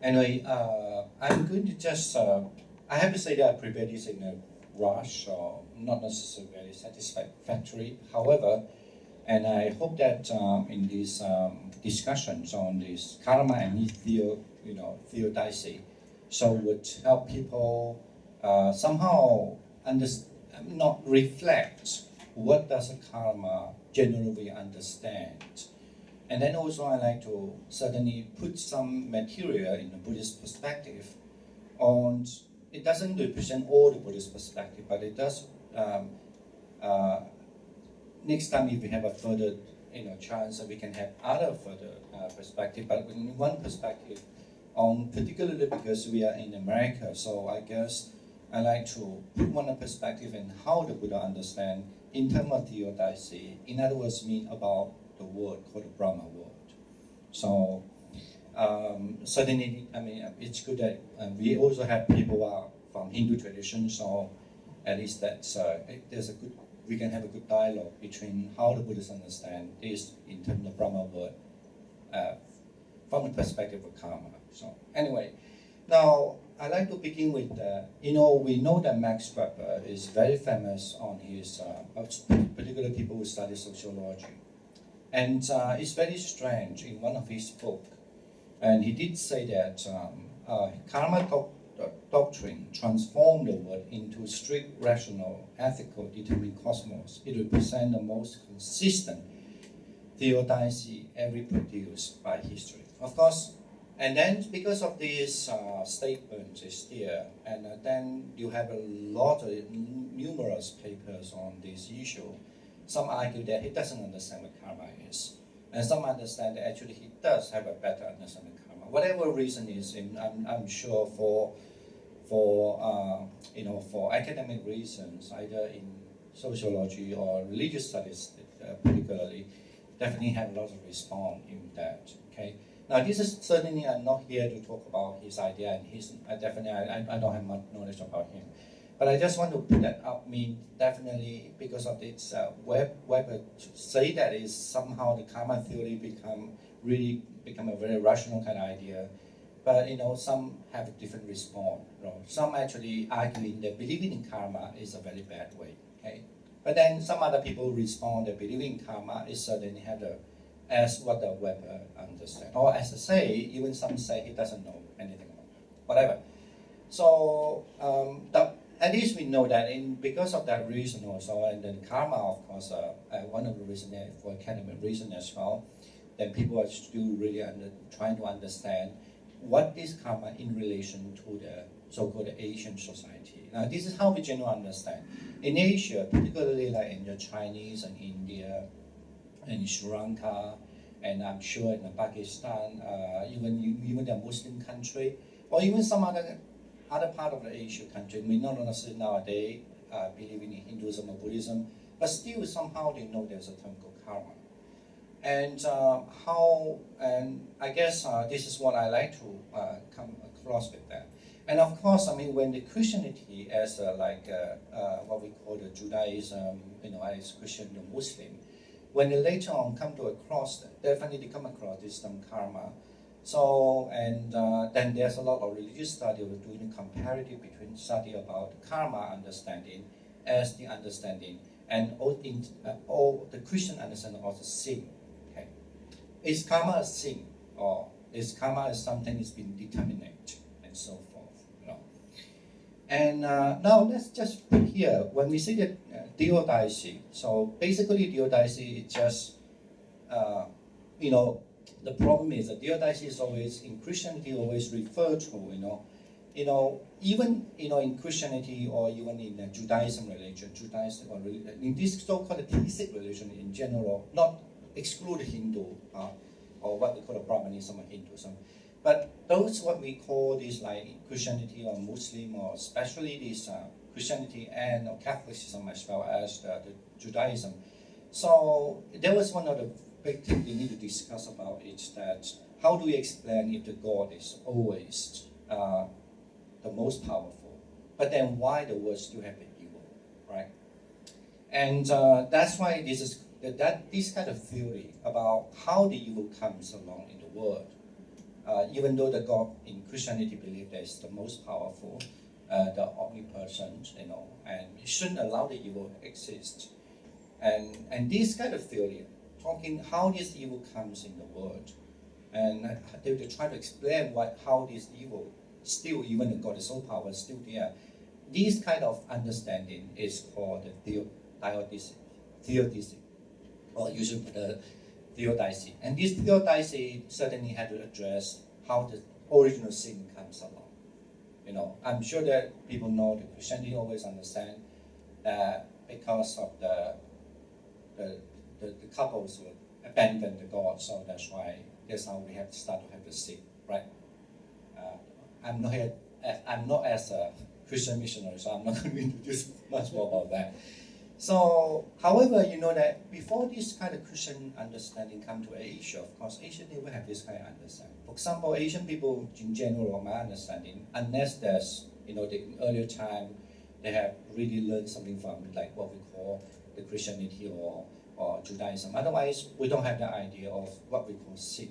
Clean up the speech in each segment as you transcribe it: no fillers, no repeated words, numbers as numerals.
Anyway, I'm going to just, I have to say that I prepared this in a rush, or not necessarily very satisfactory. However, and I hope that in these discussions on this karma and Theodicy, so would help people somehow not reflect what does a karma generally understand. And then also I like to certainly put some material in the Buddhist perspective on, it doesn't represent all the Buddhist perspective, but it does, next time if we have a further chance that we can have other further perspective, but in one perspective, particularly because we are in America, so I guess I like to put one perspective in how the Buddha understand in terms of Theodicy, in other words, mean about the word called the Brahma word. So certainly, I mean, it's good that we also have people from Hindu tradition, so at least that's there's a good, we can have a good dialogue between how the Buddhists understand this in terms of Brahma word from the perspective of karma. So anyway, now I like to begin with, we know that Max Weber is very famous on his, particularly people who study sociology. And it's very strange in one of his books, and he did say that karma doctrine transformed the world into strict, rational, ethical, determined cosmos. It represents the most consistent Theodicy ever produced by history. Of course, and then because of this statement is there, and then you have a lot of numerous papers on this issue. Some argue that he doesn't understand what karma is, and some understand that actually he does have a better understanding of karma. Whatever reason is, I'm sure for academic reasons, either in sociology or religious studies, particularly, definitely have a lot of response in that. Okay. Now, this is certainly, I'm not here to talk about his idea, and I don't have much knowledge about him. But I just want to put that up. I mean, definitely because of this Weber say that is somehow the karma theory become a very rational kind of idea. But some have a different response. Some actually arguing that believing in karma is a very bad way. Okay, but then some other people respond that believing in karma is certainly have as what the Weber understand. Or as I say, even some say he doesn't know anything about it. Whatever. So at least we know that because of that reason also, and then karma, of course, one of the reasons for academic reason as well, that people are still really trying to understand what is karma in relation to the so-called Asian society. Now, this is how we generally understand. In Asia, particularly like in the Chinese and India, and Sri Lanka, and I'm sure in Pakistan, even the Muslim country, or even some other part of the Asian country, may not necessarily nowadays believing in Hinduism or Buddhism, but still somehow they know there's a term called karma. And I guess this is what I like to come across with that. And of course, I mean, when the Christianity as what we call the Judaism, as Christian or Muslim, when they later on come to definitely they come across this term karma. So, and then there's a lot of religious study of doing a comparative between study about karma understanding as the understanding, and all the Christian understanding of the sin. Okay, is karma a sin, or is karma as something that's been determined, and so forth? And now let's just put here when we say that Theodicy. So basically, Theodicy is just the problem is that Theodicy is always in Christianity always referred to even in Christianity or even in Judaism religion, in this so-called theistic religion in general, not exclude Hindu or what we call Brahmanism or Hinduism, but those what we call this like Christianity or Muslim, or especially this Christianity and Catholicism as well as the Judaism. So there was one of the big things we need to discuss about it, that how do we explain if the God is always the most powerful, but then why the world still have the evil, right? And that's why this kind of theory about how the evil comes along in the world, even though the God in Christianity believes that it's the most powerful, the omnipresent, and it shouldn't allow the evil to exist. And this kind of theory, talking how this evil comes in the world, and they try to explain how this evil, still even if God is so powerful, still there. This kind of understanding is called the Theodicy, or usually the Theodicy. And this Theodicy certainly had to address how the original sin comes along. I'm sure that people know that Christianity always understand that because of the couples would abandon the God, so that's how we have to start to have the sin, right? I'm not as a Christian missionary, so I'm not going to introduce much more about that. So, however, that before this kind of Christian understanding come to Asia, of course, Asia never have this kind of understanding. For example, Asian people in general, my understanding, unless there's, in earlier time, they have really learned something from like what we call the Christianity or Judaism. Otherwise, we don't have the idea of what we call sin.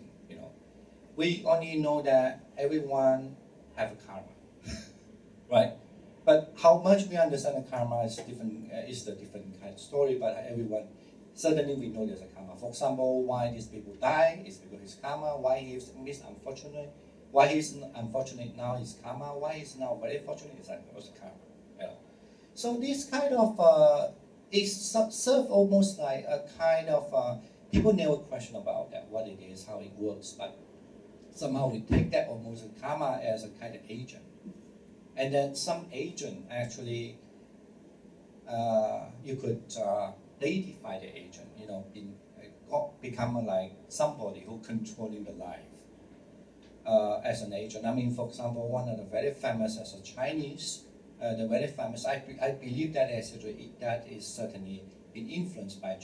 We only know that everyone have a karma, right? But how much we understand the karma is different. Is the different kind of story. But everyone, certainly we know there's a karma. For example, why these people die is because his karma. Why he's unfortunate. Why he's unfortunate now is karma. Why he's now very fortunate is also karma. So this kind of it serves almost like a kind of people never question about that, what it is, how it works, but somehow we take that almost karma as a kind of agent. And then some agent actually, you could deify the agent, become like somebody who controlling the life as an agent. I mean, for example, one of the very famous as a Chinese, the very famous, I believe that that is certainly been influenced by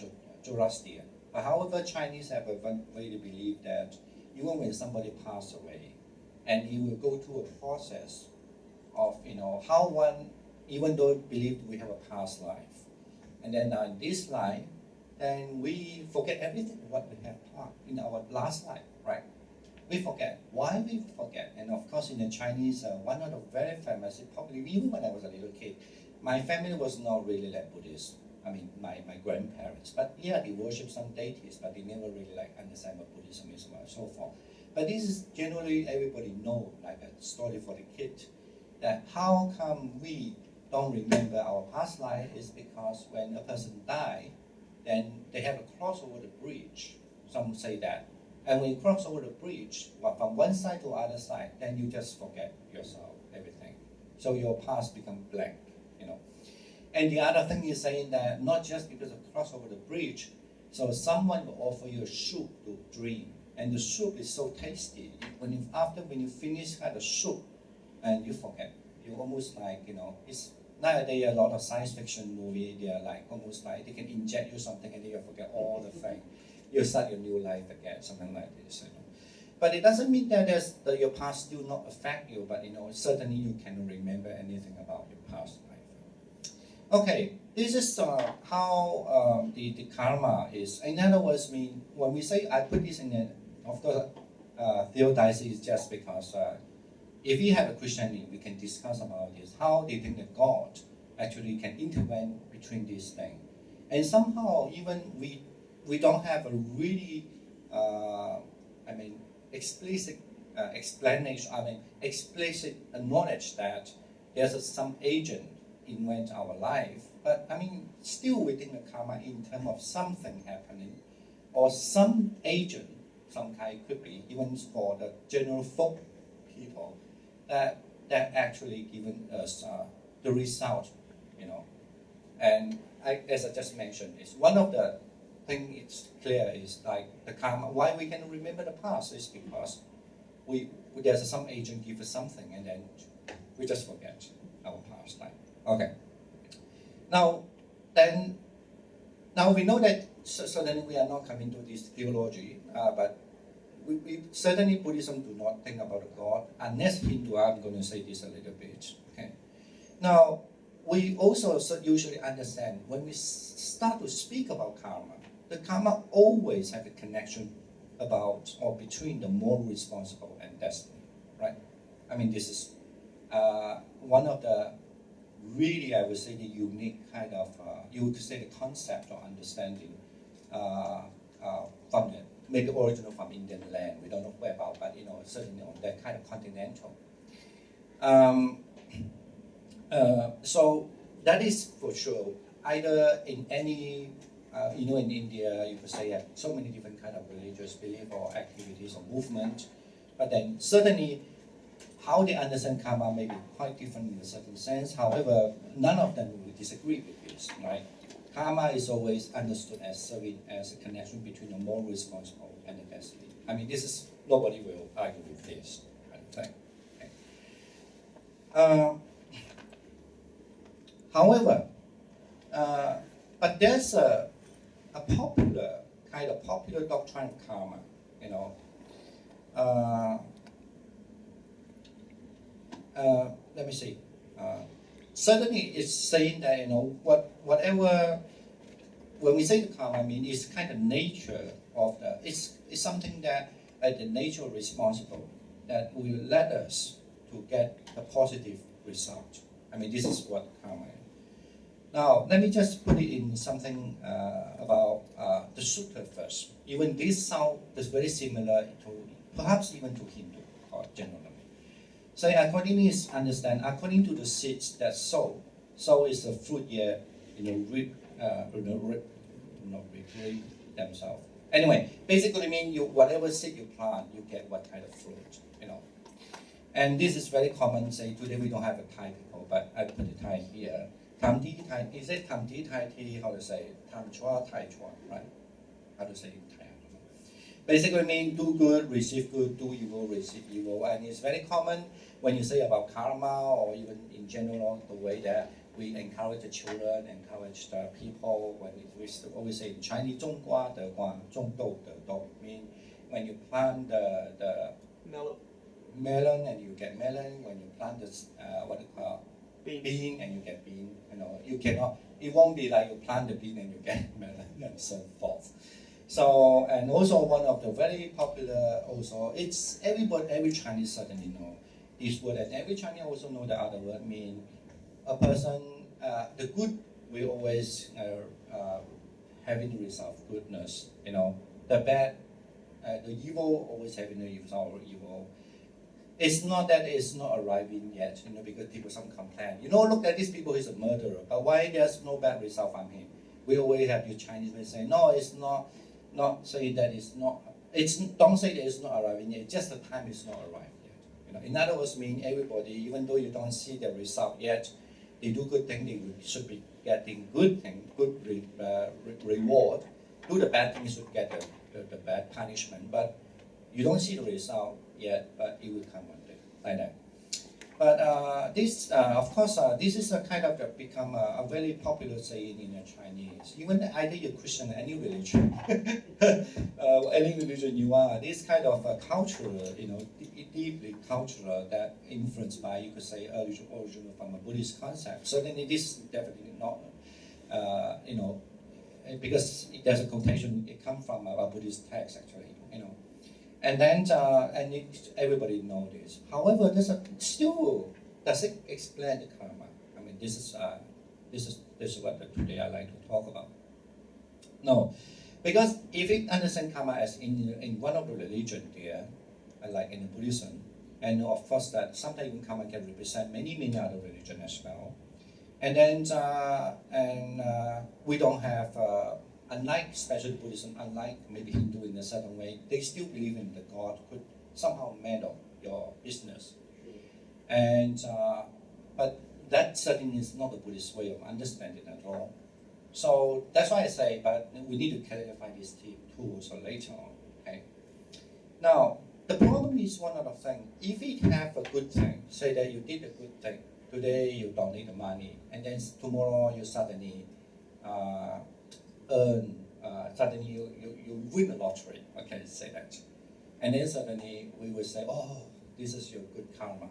Zoroastrian. But however, Chinese have a way to believe that even when somebody passes away, and you will go through a process of how one, even though believe we have a past life, and then in this life, then we forget everything what we have in our last life, right? We forget. Why we forget? And of course, in the Chinese, one of the very famous, probably even when I was a little kid, my family was not really like Buddhist. I mean, my grandparents, but yeah, they worship some deities, but they never really understand what Buddhism is and so forth. But this is generally everybody know, like a story for the kid, that how come we don't remember our past life is because when a person dies, then they have to cross over the bridge. Some say that. And when you cross over the bridge, from one side to the other side, then you just forget yourself, everything. So your past becomes blank, And the other thing is saying that not just because of cross over the bridge, so someone will offer you a soup to drink, and the soup is so tasty. When you finish the soup, and you forget, you almost like it's nowadays a lot of science fiction movie. They are like almost like they can inject you something and then you forget all the things. You start your new life again, something like this. But it doesn't mean that your past do not affect you, but certainly you can remember anything about your past life. Okay, this is how the karma is. In other words, when we say, I put this in the, of course, Theodicy is just because if we have a Christianity, we can discuss about this, how they think that God actually can intervene between these things. And somehow, even we don't have a really, explicit explanation, explicit knowledge that there's some agent invent our life. But still within the karma in terms of something happening, or some agent, some kind could be, even for the general folk people, that actually given us the result, And as I just mentioned, is one of the thing it's clear is like the karma. Why we can remember the past is because there's some agent give us something, and then we just forget our past life. Okay. Now we know that certainly we are not coming to this theology, but we certainly Buddhism do not think about a God unless Hindu. I'm going to say this a little bit. Okay. Now we also usually understand when we start to speak about karma, the karma always have a connection about or between the moral responsible and destiny, right? I mean, this is one of the really, I would say, the unique kind of, you could say the concept or understanding from the, maybe original from Indian land, we don't know where about, but certainly on that kind of continental. So that is for sure, either in any, in India, you could say have so many different kind of religious belief or activities or movement, but then certainly how they understand karma may be quite different in a certain sense. However, none of them will disagree with this, right? Karma is always understood as serving as a connection between a moral responsible and a destiny. I mean, this is, nobody will argue with this kind of thing. Okay. However, but there's a popular, kind of popular doctrine of karma, let me see. Certainly, it's saying that whatever. When we say the karma, I mean it's kind of nature of the. It's something that the nature responsible that will let us to get a positive result. I mean, this is what karma is. Now, let me just put it in something about the sutta first. Even this sound is very similar to, perhaps even to Hindu generally. So according to the seeds that sow is the fruit here, reap themselves. Anyway, basically mean whatever seed you plant, you get what kind of fruit, And this is very common. Say today we don't have a Thai people, but I put the Thai here. Tamdi Thai, is it Tamdi Thai Ti? How to say it? Tam Chua Thai Chua, right? How to say it in Thai? I don't know. Basically mean do good, receive good, do evil, receive evil. And it's very common when you say about karma or even in general, the way that we encourage the children, encourage the people, when we always say in Chinese, 种瓜得瓜,种豆得豆, mean when you plant the melon and you get melon, when you plant the, what you call, bean and you get bean, you cannot, it won't be like you plant the bean and you get melon and so forth. So, and also one of the very popular also, it's every Chinese certainly know this word, and every Chinese also know the other word mean a person, the good will always having the result of goodness, the bad, the evil always having the result of evil. It's not that it's not arriving yet, because people some complain. Look at these people, he's a murderer, but why there's no bad result from him? We always have the Chinese way saying, no, it's not saying that it's not, don't say that it's not arriving yet, just the time is not arrived yet. In other words, mean everybody, even though you don't see the result yet, they do good thing, they should be getting good thing, good reward. Do the bad thing, you should get the bad punishment, but you don't see the result yet, but it will come one day, like that. But this, of course, this is a kind of become a very popular saying in the Chinese. Even either you're Christian, any religion, any religion you are, this kind of cultural, deeply cultural that influenced by, you could say, original from a Buddhist concept. Certainly, this is definitely not, because there's a quotation. It comes from a Buddhist text, actually, And then, everybody knows this. However, there's still does it explain the karma? I mean, this is what today I like to talk about. No, because if we understand karma as in one of the religion there, like in the Buddhism, and of course that sometimes even karma can represent many other religions as well. And then, we don't have. Unlike especially Buddhism, unlike maybe Hindu in a certain way, they still believe in the God could somehow meddle your business. And but that certainly is not the Buddhist way of understanding at all. So that's why I say, but we need to clarify these two also later on. Okay. Now the problem is one other thing. If we have a good thing, say that you did a good thing today, you donate the money, and then tomorrow you suddenly earn, suddenly you win the lottery, okay, say that. And then suddenly we will say, oh, this is your good karma,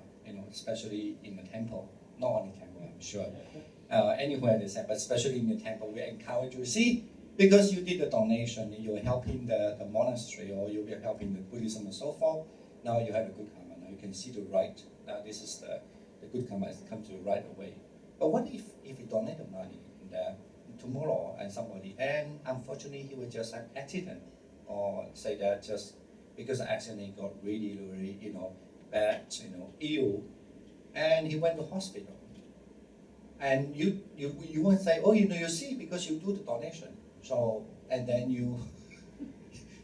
especially in the temple, not only temple, I'm sure. Anywhere they say, but especially in the temple, we encourage you, see, because you did the donation, you're helping the monastery, or you're helping the Buddhism and so forth, now you have a good karma, now you can see the right. Now this is the good karma is come to the right away. But what if you donate the money tomorrow and somebody, and unfortunately he will just have accident, or say that just because the accident he got really, really, bad, ill, and he went to hospital. And you won't say, oh, you see, because you do the donation. So, and then you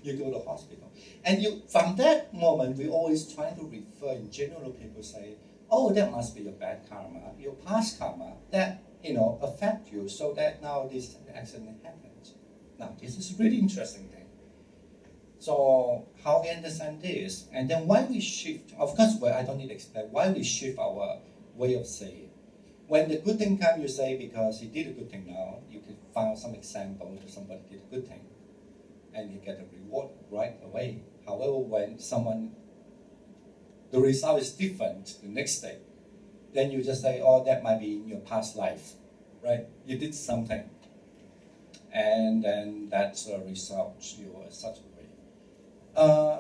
go to hospital. And from that moment, we always try to refer, in general, people say, oh, that must be your bad karma, your past karma, that, affect you, so that now this accident happens. Now, this is a really interesting thing. So, how we understand this, and then why we shift, of course, I don't need to explain, why we shift our way of saying. When the good thing comes, you say because he did a good thing now, you can find some example that somebody did a good thing, and you get a reward right away. However, when the result is different the next day, then you just say, oh, that might be in your past life, right? You did something, and then that's a result you are such a way.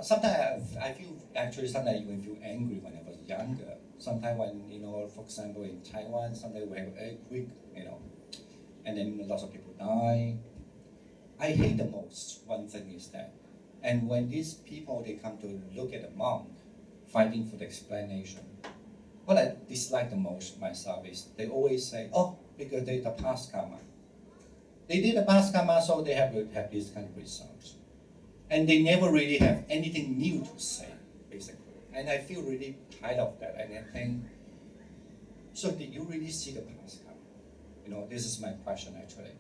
Sometimes I feel, actually, sometimes I even feel angry when I was younger. Sometimes when, for example, in Taiwan, sometimes we have an earthquake, and then lots of people die. I hate the most, one thing is that. And when these people, they come to look at the monk, fighting for the explanation, what I dislike the most myself is they always say, oh, because they the past karma. They did the past karma, so they have to have this kind of results. And they never really have anything new to say, basically. And I feel really tired of that. And I think, so did you really see the past karma? This is my question, actually.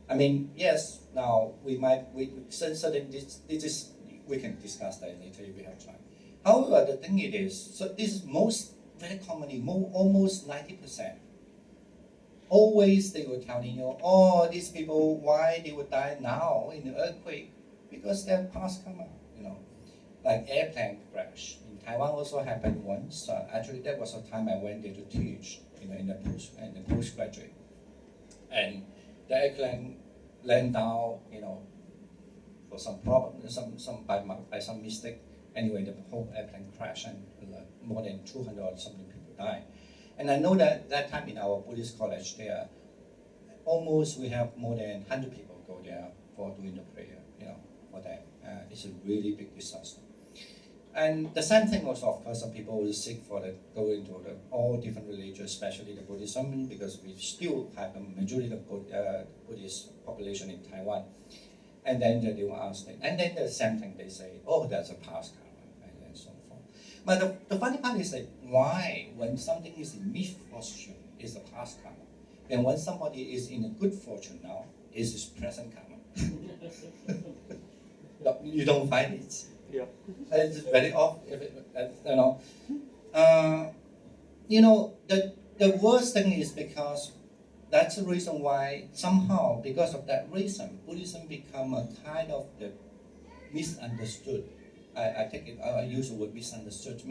I mean, yes, now we certainly this is, we can discuss that later if we have time. However, the thing it is, so this is very commonly, almost 90%. Always they were telling you, oh, these people, why they would die now in the earthquake? Because they're past karma, like airplane crash. In Taiwan also happened once. Actually, that was the time I went there to teach, in the postgraduate. And the airplane landed down, for some problem, by some mistake. Anyway, the whole airplane crashed, and more than 200 or something people died. And I know that time in our Buddhist college there, almost we have more than 100 people go there for doing the prayer, for that. It's a really big disaster. And the same thing was, of course, some people will seek for go into all different religions, especially the Buddhism, because we still have the majority of Buddhist population in Taiwan. And then they will ask them, and then the same thing they say, oh, that's a past karma, and so forth. But the funny part is that why, when something is in misfortune, is a past karma, and when somebody is in a good fortune now, is this present karma? You don't find it. Yeah. It's very off. The worst thing is because that's the reason why somehow, because of that reason, Buddhism become a kind of the misunderstood. I use the word misunderstood.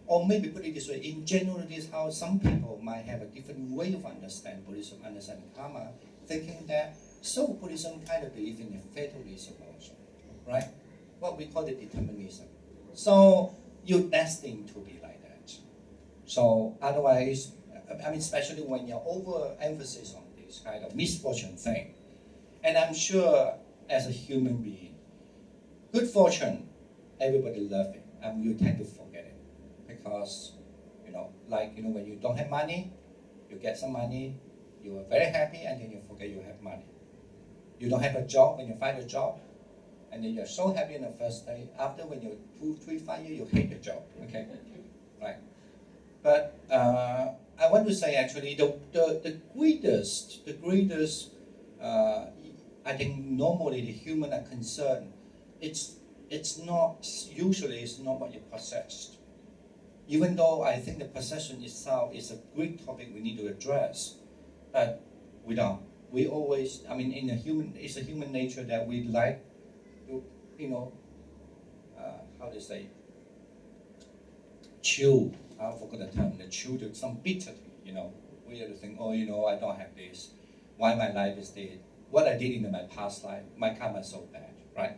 Or maybe put it this way, in general, this is how some people might have a different way of understanding Buddhism, understanding karma, thinking that, so Buddhism kind of believe in a fatalism also, right? What we call the determinism. So you're destined to be like that. So otherwise, especially when you're overemphasis on this kind of misfortune thing. And I'm sure as a human being, good fortune, everybody loves it. You tend to forget it. Because, when you don't have money, you get some money, you are very happy, and then you forget you have money. You don't have a job, when you find a job, and then you're so happy in the first day. After, when you're 2-3-5 years, you hate your job. Okay, right? But I want to say actually the greatest, I think normally the human are concerned. It's not what you possess. Even though I think the possession itself is a great topic we need to address, but we don't. We always, it's a human nature that we like. How do you say, chew, I forgot the term, chew to some bitter thing, we have to think, I don't have this, why my life is this, what I did in my past life, my karma is so bad, right?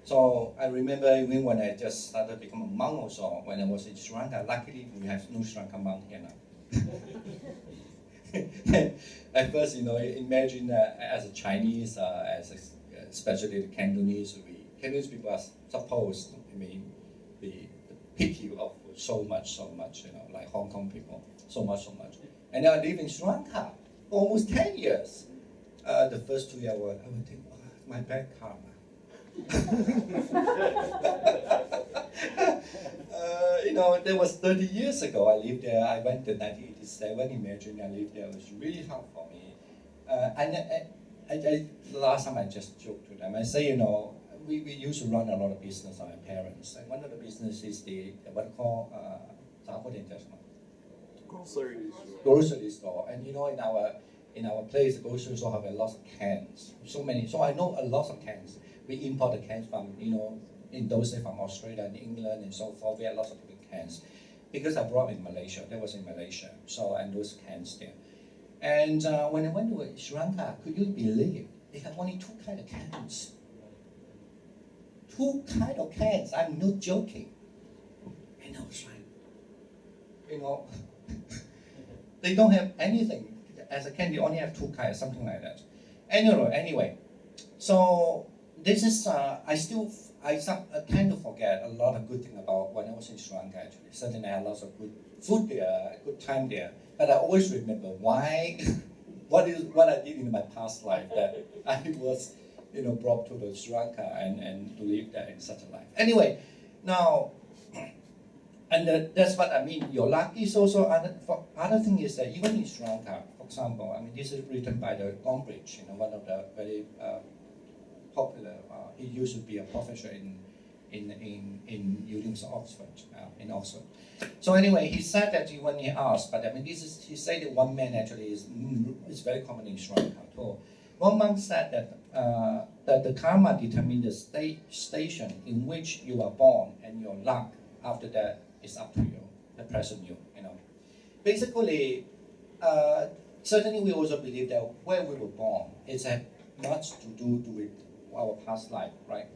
So I remember even when I just started to become a monk also, when I was in Sri Lanka, luckily we have no Sri Lanka monk here now. At first, imagine as a Chinese, especially the Cantonese people are supposed to be pick you up for so much, like Hong Kong people, so much. And now I live in Sri Lanka for almost 10 years. The first 2 years, I would think, oh, my bad karma. That was 30 years ago. I lived there. I went in 1987. Imagine I lived there. It was really hard for me. Last time I just joked to them. I say, we used to run a lot of business on our parents. And one of the businesses is what we call grocery store. And in our place, the grocery store have a lot of cans. So many. So I know a lot of cans. We import the cans from, in those days from Australia and England and so forth. We had lots of big cans. Because I brought in Malaysia, that was in Malaysia. So, and those cans there. And when I went to Sri Lanka, could you believe they have only 2 kinds of cans? 2 kinds of cans, I'm not joking. And I was like, they don't have anything. As a can, they only have 2 kinds, something like that. Anyway, so this is, I tend to forget a lot of good things about when I was in Sri Lanka, actually. Certainly I had lots of good food there, good time there. But I always remember what I did in my past life, that I was, brought to Sri Lanka and to live there in such a life. Anyway, now, and that's what I mean. Your luck is also, other thing is that even in Sri Lanka, for example, this is written by the Gombrich, one of the very popular, he used to be a professor in University of Oxford, in Oxford. So anyway, he said that when he asked, but he said that one man actually is very common in Sri Lanka too. One monk said that the karma determines the station in which you are born, and your luck after that is up to you, the present you. Basically, certainly we also believe that where we were born is much to do with our past life, right?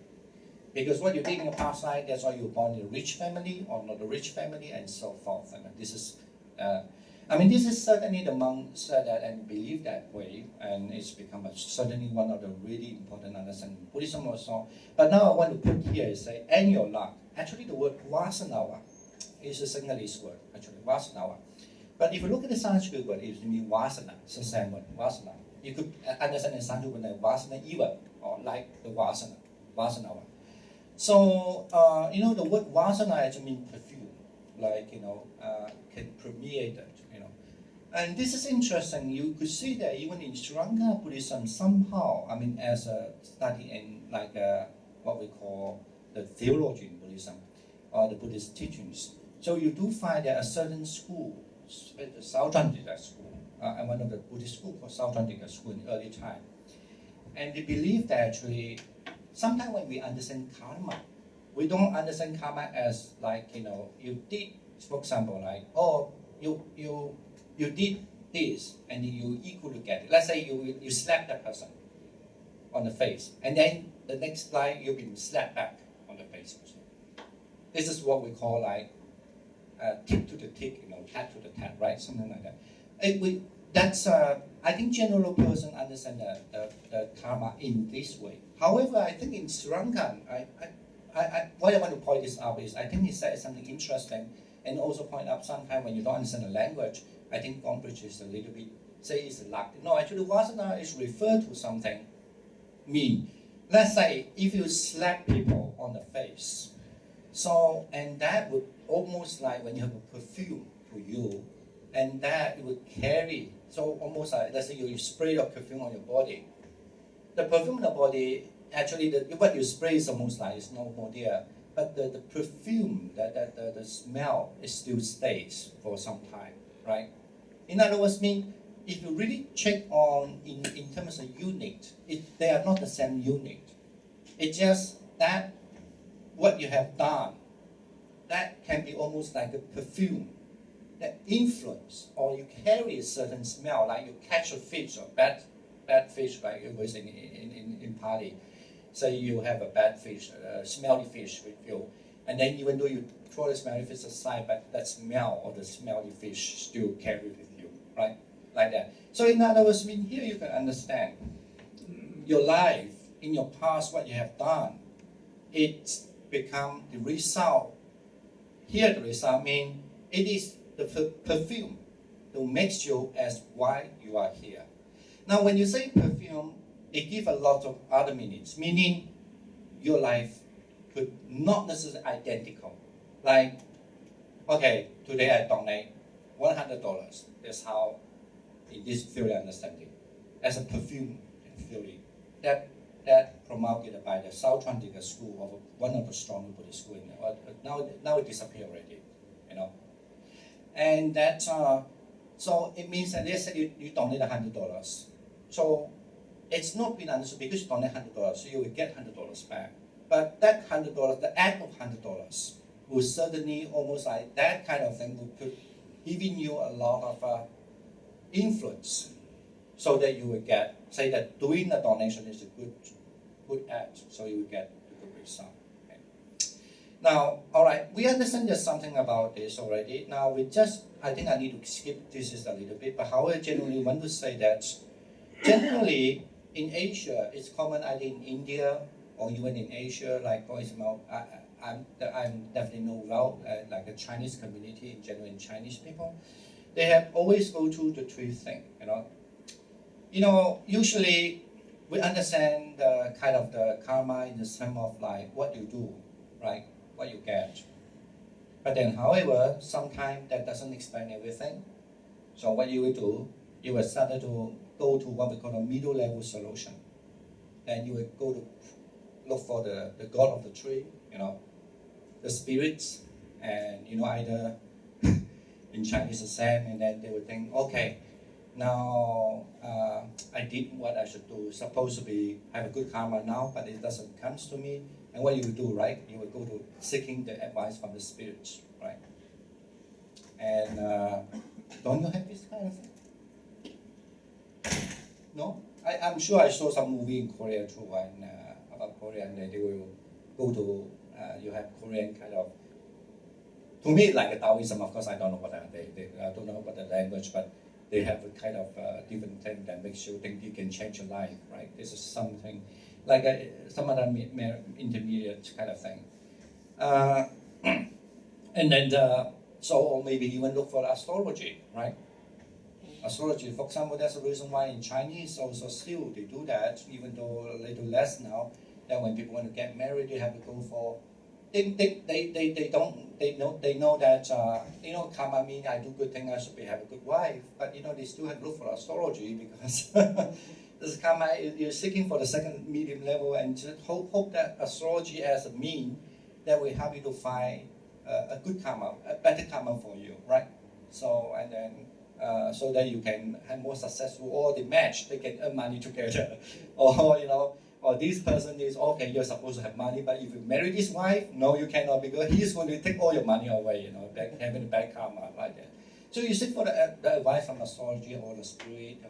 Because what you did in your past life, that's why you were born in a rich family or not a rich family, and so forth. This is certainly the monks said that and believe that way, and it's become certainly one of the really important understanding of Buddhism also. But now I want to put here is say, and your luck. Actually, the word vasanawa is a Sinhalese word, actually, vasanawa. But if you look at the Sanskrit word, it means vasana, it's the same word, vasana. You could understand in Sanskrit word like vasana eva, or like the vasanawa. So, the word vasana actually means perfume, like, can permeate it, And this is interesting. You could see that even in Sri Lanka Buddhism, somehow, as a study in like what we call the theology in Buddhism, or the Buddhist teachings. So you do find that a certain school, the Sautrantika school, and one of the Buddhist schools called Sautrantika school in early time. And they believe that actually, sometimes when we understand karma, we don't understand karma as like, you did, for example, like, oh, you did this, and you equally get it. Let's say you slap that person on the face, and then the next line you've been slapped back on the face also. This is what we call like tick to the tick, tat to the tat, right? Something like that. I think general person understand the karma in this way. However, I think in Sri Lanka, what I want to point this out is I think he said something interesting, and also point out sometimes when you don't understand the language, I think Gombrich is a little bit, say it's luck. No, actually vasana is referred to something mean. Let's say if you slap people on the face, so, and that would almost like when you have a perfume to you, and that it would carry, so almost like, let's say you spray your perfume on your body. The perfume on the body, actually what you spray is almost like it's no more there, but the perfume, the smell, it still stays for some time, right? In other words, if you really check on in terms of unit, they are not the same unit. It's just that what you have done, that can be almost like a perfume, that influence, or you carry a certain smell, like you catch a fish or bad fish, like it was in party. say you have a bad fish, smelly fish with you, and then even though you throw the smelly fish aside, but that smell of the smelly fish still carry with you, right? Like that. So in other words, here you can understand your life, in your past, what you have done, it's become the result. Here the result means it is the perfume that makes you as why you are here. Now when you say perfume, it gives a lot of other meanings, meaning your life could not necessarily identical. Like, okay, today I donate $100. That's how, in this theory understanding, as a perfume theory, that promoted by the South Chandika school of one of the strongest Buddhist schools. Now it disappeared already, you know. And that so it means that let's say you donate $100. So it's not been understood because you donate $100, so you will get $100 back. But that $100, the act of $100, will certainly almost like that kind of thing will put giving you a lot of influence, so that you will get, say that doing a donation is a good act, so you will get a good result. Okay. Now, all right, we understand there's something about this already. Now I think I need to skip this a little bit, but however, generally want to say that generally in Asia, it's common either in India or even in Asia, like for example, I'm definitely know well, like a Chinese community in general, in Chinese people, they have always go through the three things, you know, usually we understand the kind of the karma in the term of like what you do, right? What you get. But then, however, sometimes that doesn't explain everything. So what you will do, you will start to go to what we call a middle level solution. Then you will go to look for the god of the tree, the spirits, and either in Chinese the same, and then they will think, okay, now I did what I should do. Supposed to be have a good karma now, but it doesn't come to me. And what you will do, right? You will go to seeking the advice from the spirits, right? And don't you have this kind of thing? No? I'm sure I saw some movie in Korea too, and about Korea, and they will go to, you have Korean kind of, to me, like a Taoism. Of course, I don't know what they I don't know about the language, but they have a kind of different thing that makes you think you can change your life, right? This is something like some other intermediate kind of thing. And then, or maybe even look for astrology, right? Astrology, for example, that's the reason why in Chinese also still they do that, even though a little less now, that when people want to get married, they have to go for, they know that, karma means I do good things, I should have a good wife, but they still have to look for astrology because this karma, you're seeking for the second medium level, and just hope that astrology as a mean that will help you to find a good karma, a better karma for you, right? So, and then, so that you can have more successful, or the match, they can earn money together, or this person is, okay, you're supposed to have money, but if you marry this wife, no, you cannot, because he's going to take all your money away, having a bad karma like that. So you seek for the advice from astrology or the spirit,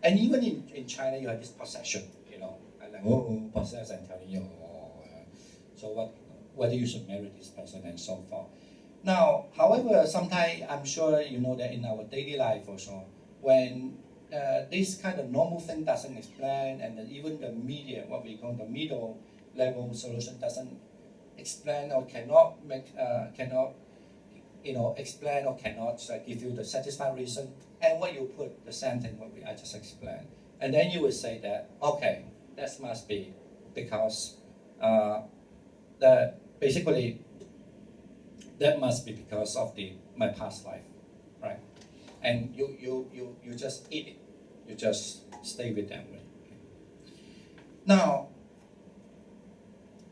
and even in China, you have this possession, and like, possess and telling you, so whether you should marry this person and so forth. Now, however, sometimes I'm sure you know that in our daily life also, when this kind of normal thing doesn't explain, and even the media, what we call the middle level solution, doesn't explain or cannot explain or cannot give you the satisfying reason, and what you put, the same thing what I just explained. And then you will say that, okay, that must be because that must be because of my past life, right? And you just eat it. You just stay with them. Now,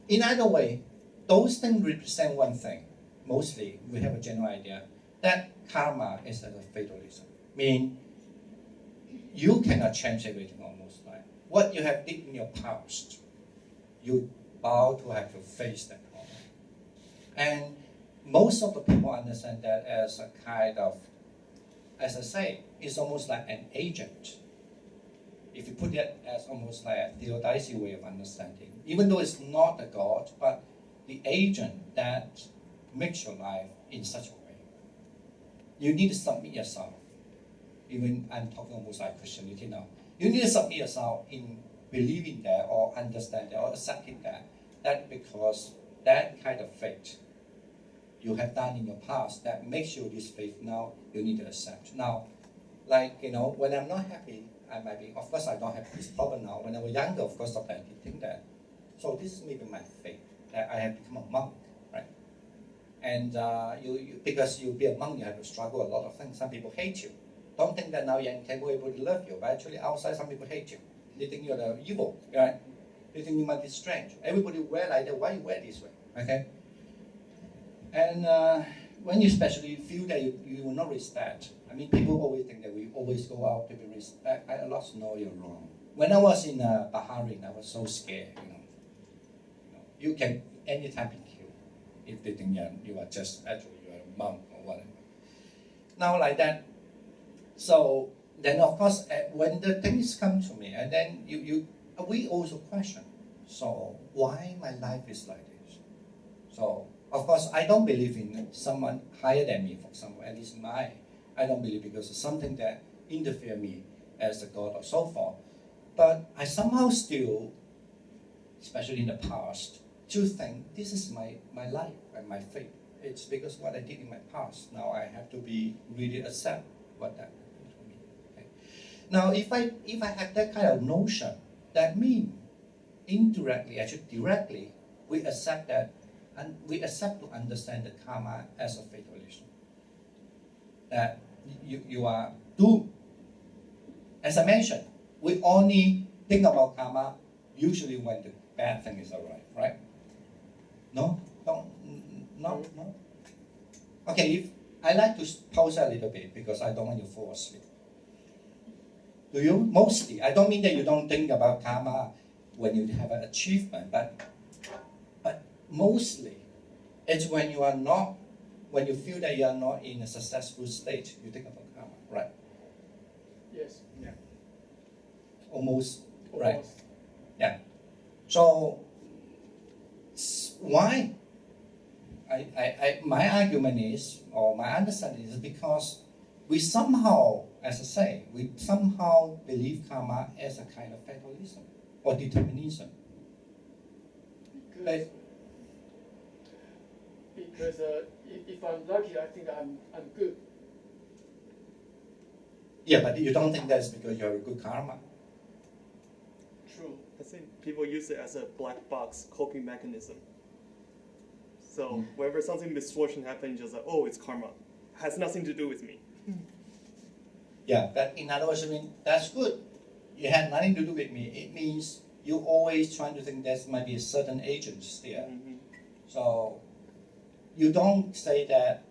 in either way, those things represent one thing. Mostly, we have a general idea that karma is a fatalism. Meaning, you cannot change everything almost, right? What you have did in your past, you bound to have to face that karma. And most of the people understand that as a kind of, as I say, it's almost like an agent. if you put it as almost like a Theodicy way of understanding, even though it's not a God, but the agent that makes your life in such a way. You need to submit yourself. Even I'm talking almost like Christianity now. You need to submit yourself in believing that or understanding or accepting that because that kind of faith you have done in your past that makes you this faith now you need to accept. Now, like, when I'm not happy, I might be, of course I don't have this problem now. When I was younger, of course, I did think that. So this is maybe my faith, that I have become a monk, right? And because you be a monk, you have to struggle a lot of things. Some people hate you. Don't think that now you're incapable to love you, but actually outside some people hate you. They think you're the evil, right? They think you might be strange. Everybody wear like that, why you wear this way, okay? And when you especially feel that you will not respect, I mean, people always think that we always go out to be respect. I lost know you're wrong. When I was in Bahrain, I was so scared, You can anytime be killed if they think you are just actually you are a monk or whatever. Now like that, so then of course when the things come to me, and then we also question, so why my life is like this? So of course I don't believe in someone higher than me, for example, at least I don't believe because it's something that interferes me as a God or so forth. But I somehow still, especially in the past, to think this is my life and my faith. It's because what I did in my past. Now I have to be really accept what that happened to me. Okay? Now if I have that kind of notion, that means indirectly, actually directly, we accept that, and we accept to understand the karma as a fatalism. That you are doomed. As I mentioned, we only think about karma usually when the bad thing is arrived, right? No? No? Okay, if I like to pause a little bit because I don't want you to fall asleep. Do you? Mostly. I don't mean that you don't think about karma when you have an achievement, but mostly it's when you are not, when you feel that you are not in a successful state, you think about karma, right? Yes. Yeah. Almost. Right. Yeah. So why? My argument is, or my understanding is, because we somehow, as I say, we somehow believe karma as a kind of fatalism or determinism. Because if I'm lucky, I think I'm good. Yeah, but you don't think that's because you have a good karma? True. I think people use it as a black box coping mechanism. So whenever something misfortune happens, just like, oh, it's karma. Has nothing to do with me. Yeah, but in other words, I mean, that's good. It had nothing to do with me. It means you're always trying to think there might be a certain agent there. Mm-hmm. So you don't say that,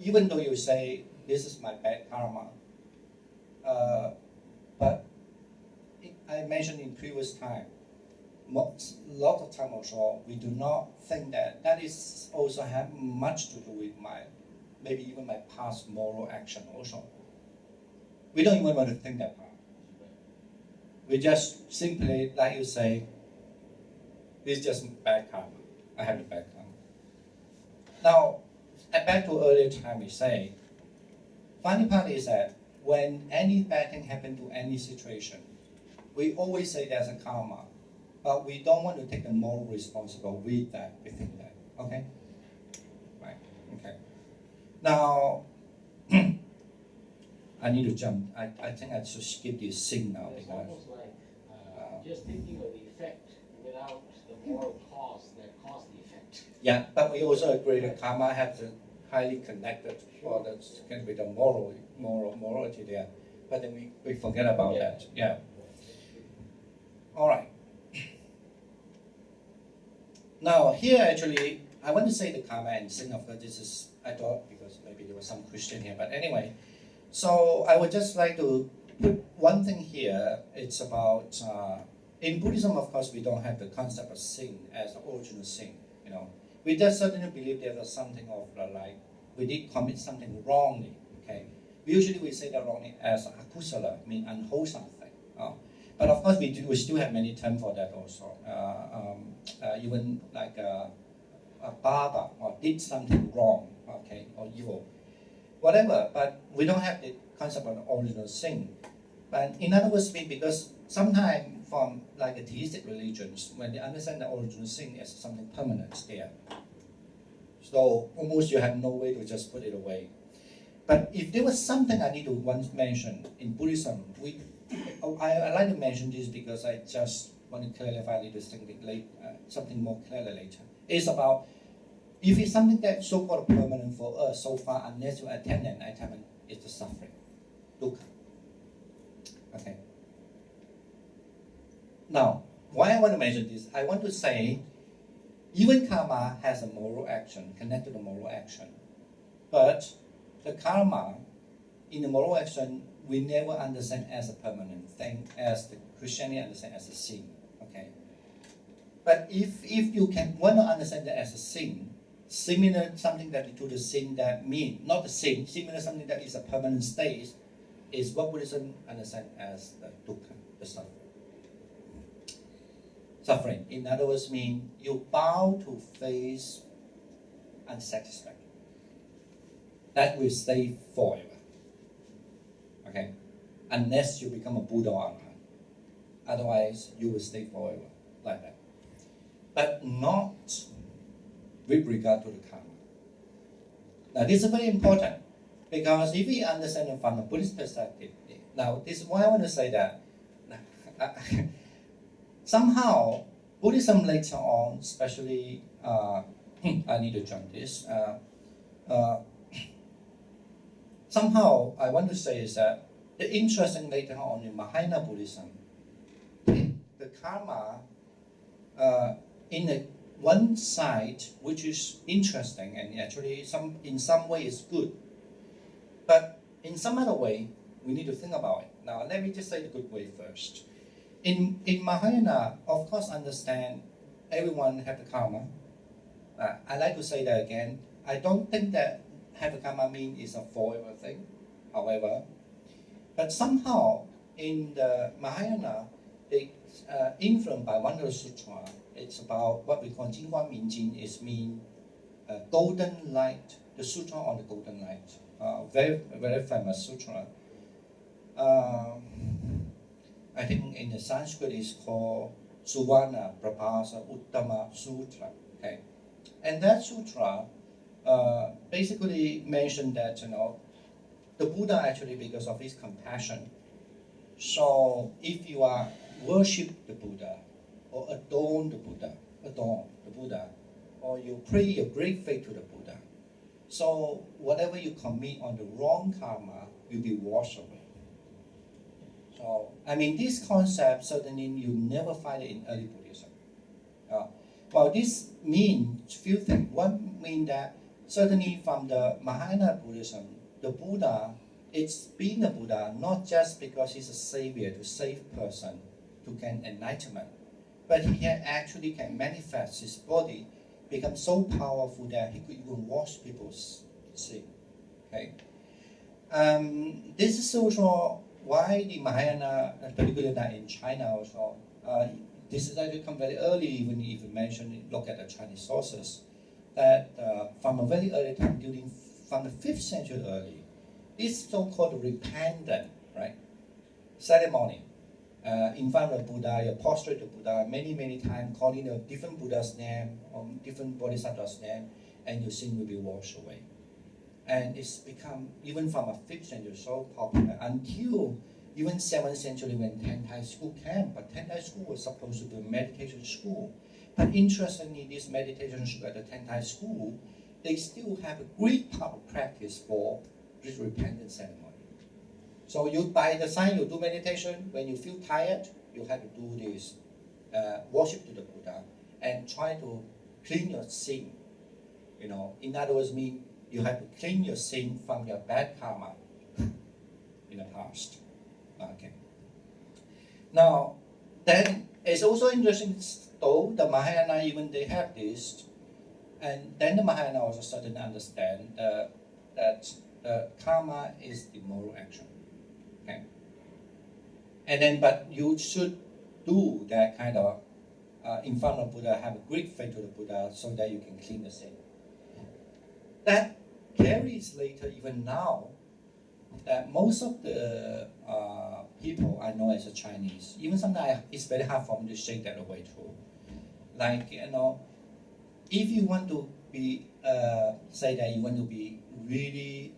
even though you say, this is my bad karma, but I mentioned in previous time, lot of time also, we do not think that is also have much to do with maybe even my past moral action also. We don't even want to think that part. We just simply, like you say, this is just bad karma. I have the bad karma. Now, back to earlier time we say, funny part is that when any bad thing happens to any situation, we always say there's a karma, but we don't want to take the moral responsibility with that, we think that, okay? Right, okay. Now, I need to jump. I think I should skip this scene now. It's almost like just thinking of the effect without the moral cause that caused the effect. Yeah, but we also agree that karma has a highly connected, or that's can be the morality there. But then we forget about that. Yeah. All right. Now here actually, I want to say the karma and sin. Of course, this is I thought because maybe there was some question here, but anyway. So I would just like to put one thing here. It's about in Buddhism, of course, we don't have the concept of sin as the original sin. You know, we just certainly believe there was something of like we did commit something wrongly. Okay, usually we say that wrongly as akusala, mean unwholesome thing. But of course, we still have many terms for that also. Even like a barber or did something wrong, okay, or evil, whatever. But we don't have the concept of the original sin. But in other words, because sometimes from like the theistic religions, when they understand the original sin as something permanent there, so almost you have no way to just put it away. But if there was something I need to once mention in Buddhism, I like to mention this because I just want to clarify something more clearly later. It's about if it's something that's so-called permanent for us so far, unless you attend an enlightenment, it's the suffering, dukkha. Okay. Now, why I want to mention this, I want to say even karma has a moral action, connected to moral action. But the karma in the moral action, we never understand as a permanent thing, as the Christianity understand as a sin. Okay. But if you can want to understand that as a sin, similar something that to the sin that mean, not the sin, similar something that is a permanent state, is what Buddhism understand as the dukkha, the suffering. Suffering, in other words, mean you bow to face unsatisfaction. That will stay forever. Okay? Unless you become a Buddha or Arahant. Otherwise, you will stay forever like that. But not with regard to the karma. Now, this is very important because if we understand it from a Buddhist perspective, now this is why I want to say that somehow Buddhism later on, especially, I need to jump this. Somehow, I want to say is that the interesting later on in Mahayana Buddhism, the karma in the one side, which is interesting and actually in some way is good, but in some other way, we need to think about it. Now, let me just say the good way first. In Mahayana, of course, understand everyone have the karma. I like to say that again. I don't think that have the karma mean is a forever thing, however. But somehow, in the Mahayana, they influenced by one of the sutra. It's about what we call Jingguan Minjin, is mean golden light, the sutra on the golden light. Very, very famous sutra. I think in the Sanskrit it's called Suvarna Prabhasa Uttama Sutra. Okay, and that sutra basically mentioned that the Buddha actually, because of his compassion. So if you are worship the Buddha or adorn the Buddha, or you pray your great faith to the Buddha, so whatever you commit on the wrong karma will be washed away. So, I mean, this concept, certainly you never find it in early Buddhism. Well, this means few things. One means that certainly from the Mahayana Buddhism, the Buddha, it's being a Buddha not just because he's a savior to save person to gain enlightenment, but he actually can manifest his body, become so powerful that he could even wash people's sin. Okay, this is also why the Mahayana, particularly in China also, this is actually come very early, even if you mention, look at the Chinese sources, that from a very early time, from the 5th century early, this so-called repentant, right, ceremony in front of Buddha, you prostrate to Buddha many times, calling a different Buddha's name or different Bodhisattva's name, and your sin will be washed away. And it's become, even from a 5th century, so popular until even 7th century when Tentai school came. But Tentai school was supposed to be a meditation school. But interestingly, this meditation school at the Tentai school, they still have a great part of practice for this repentance ceremony. So you, by the time you do meditation, when you feel tired, you have to do this worship to the Buddha and try to clean your sin. In other words, mean you have to clean your sin from your bad karma in the past. Okay. Now, then it's also interesting, though the Mahayana, even they have this, and then the Mahayana also certainly understand that the karma is the moral action. Okay. And then, but you should do that kind of in front of Buddha, have a great faith to the Buddha so that you can clean the sin. That carries later, even now, that most of the people I know as a Chinese, even sometimes it's very hard for me to shake that away too. Like, you know, if you want to be, say that you want to be really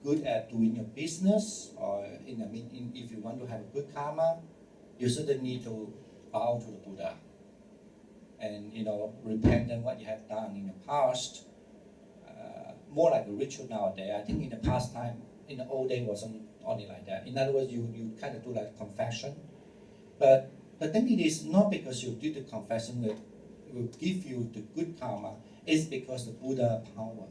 good at doing your business, or if you want to have a good karma, you certainly need to bow to the Buddha and, you know, repent on what you have done in the past. More like a ritual nowadays. I think in the past time, in the old day, wasn't only like that. In other words, you kind of do like confession. But the thing is not because you do the confession will give you the good karma. It's because the Buddha power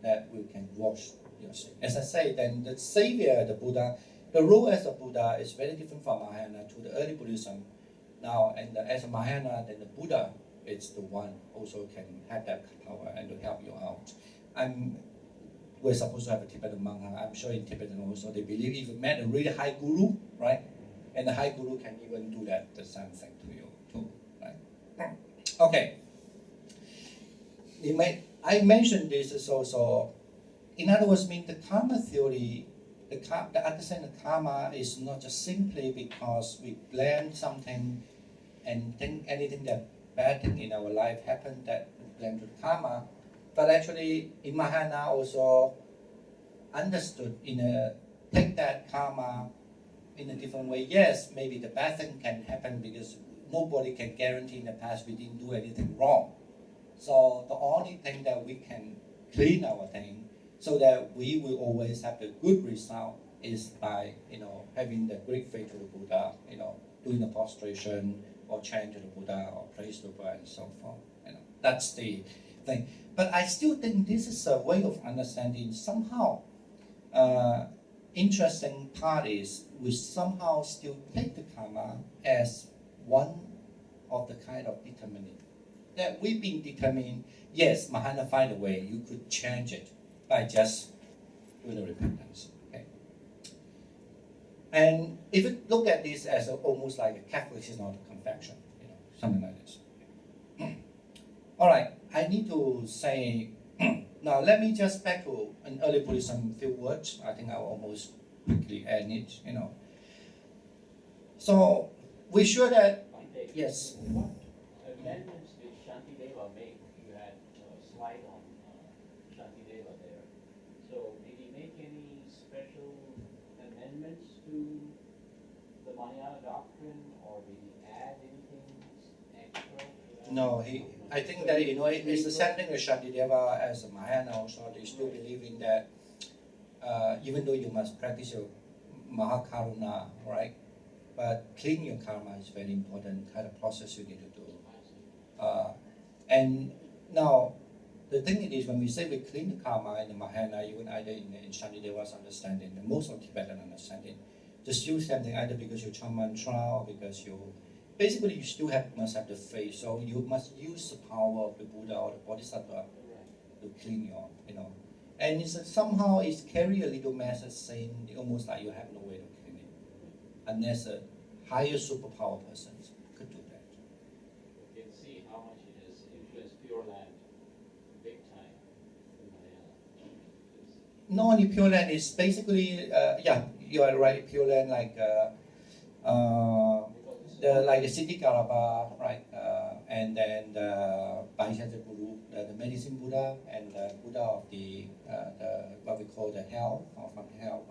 that we can wash your sin. As I say, then the Savior, the Buddha, the role as a Buddha is very different from Mahayana to the early Buddhism. Now, and as a Mahayana, then the Buddha is the one also can have that power and to help you out. We're supposed to have a Tibetan monk. I'm sure in Tibetan also they believe if you met a really high guru, right? And the high guru can even do that the same thing to you too, right? Okay. I mentioned this is also, in other words, mean the karma theory, the understanding of karma is not just simply because we blame something and think anything that bad thing in our life happened that we blame to the karma, but actually in Mahayana also understood take that karma in a different way. Yes, maybe the bad thing can happen because nobody can guarantee in the past we didn't do anything wrong. So the only thing that we can clean our thing so that we will always have the good result is by, you know, having the great faith to the Buddha, you know, doing the prostration or chant to the Buddha or praise the Buddha and so forth. You know, that's the thing. But I still think this is a way of understanding somehow. Interesting part is we somehow still take the karma as one of the kind of determining. That we've been determined, yes, Mahayana find a way, you could change it by just doing the repentance. Okay? And if you look at this as almost like a Catholicism or a confession, you know, something like this. All right, I need to say, now let me just back to an early Buddhism few words. I think I'll almost quickly end it, you know. So we sure that, yes. What amendments did Shantideva make? You had a slide on Shantideva there. So did he make any special amendments to the Mahayana doctrine, or did he add anything extra to that? No, I think that, you know, it's the same thing with Shantideva as a Mahayana also. They still believe in that even though you must practice your Mahakaruna, right? But clean your karma is very important kind of process you need to do. And now, the thing is, when we say we clean the karma in the Mahayana, even either in Shantideva's understanding, and most of Tibetan understanding, just use something either because you chant mantra or because you, basically you still must have the faith, so you must use the power of the Buddha or the Bodhisattva to clean your, you know. And somehow it's carry a little message saying almost like you have no way to clean it, unless a higher superpower person could do that. You can see how much it has influenced Pure Land big time in Mahayana. Not only Pure Land is basically, yeah, you are right, Pure Land like the city Kalaba, right, and then the Bodhisattva Guru, the medicine Buddha, and the Buddha of the what we call the health, or from health,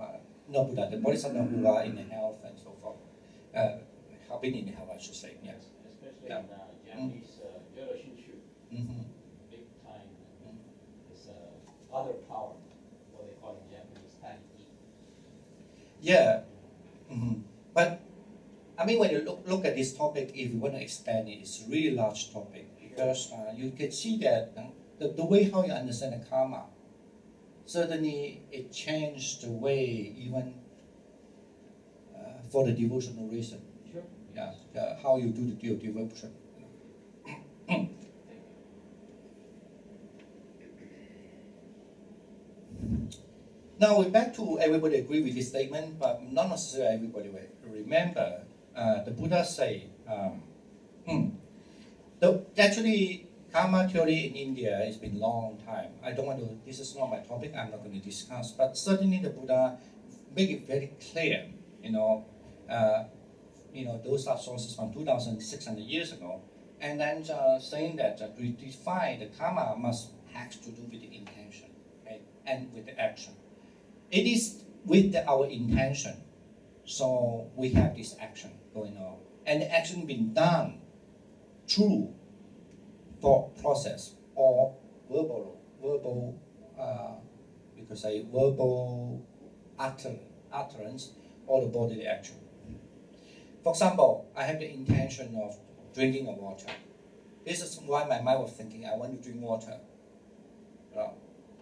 no Buddha, the Bodhisattva Buddha in the health and so forth, helping in the health, I should say, yes. Especially in Japanese Jodo Shinshu, big time. This other power, what they call in Japanese, Taiki. Yeah, but I mean, when you look at this topic, if you want to expand it, it's a really large topic because you can see that the way how you understand the karma, certainly it changed the way even for the devotional reason. Sure. Yeah, how you do the devotion. Now we're back to everybody agree with this statement, but not necessarily everybody will remember. The Buddha say, actually, karma theory in India has been a long time. I don't want to. This is not my topic. I'm not going to discuss. But certainly, the Buddha make it very clear. Those are sources from 2,600 years ago, and then saying that to define the karma must have to do with the intention, okay, and with the action. It is with our intention, so we have this action going on, and the action being done through thought process or verbal, you could say verbal utterance or the bodily action. For example, I have the intention of drinking the water. This is why my mind was thinking, I want to drink water.